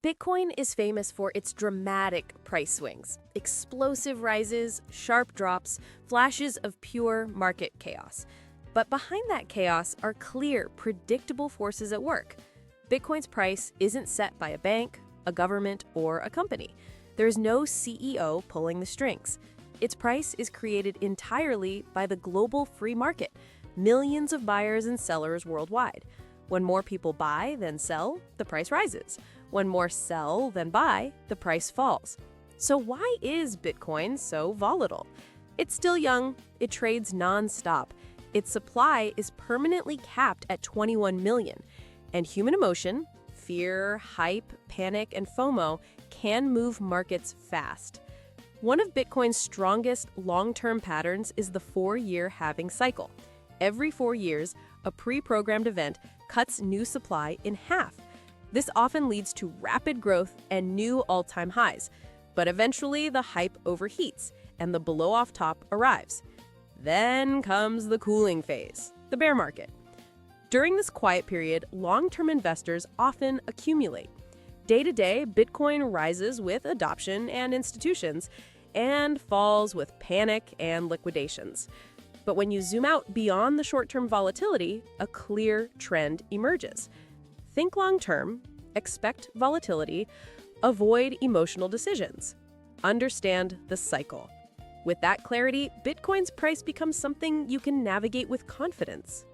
Bitcoin is famous for its dramatic price swings, explosive rises, sharp drops, flashes of pure market chaos. But behind that chaos are clear, predictable forces at work. Bitcoin's price isn't set by a bank, a government, or a company. There's no CEO pulling the strings. Its price is created entirely by the global free market, millions of buyers and sellers worldwide. When more people buy than sell, the price rises. When more sell than buy, the price falls. So why is Bitcoin so volatile? It's still young, it trades non-stop. Its supply is permanently capped at 21 million. And human emotion, fear, hype, panic, and FOMO can move markets fast. One of Bitcoin's strongest long-term patterns is the 4-year halving cycle. Every 4 years, a pre-programmed event cuts new supply in half. This often leads to rapid growth and new all-time highs. But eventually, the hype overheats, and the blow-off top arrives. Then comes the cooling phase, the bear market. During this quiet period, long-term investors often accumulate. Day to day, Bitcoin rises with adoption and institutions, and falls with panic and liquidations. But when you zoom out beyond the short-term volatility, a clear trend emerges. Think long-term, expect volatility, avoid emotional decisions. Understand the cycle. With that clarity, Bitcoin's price becomes something you can navigate with confidence.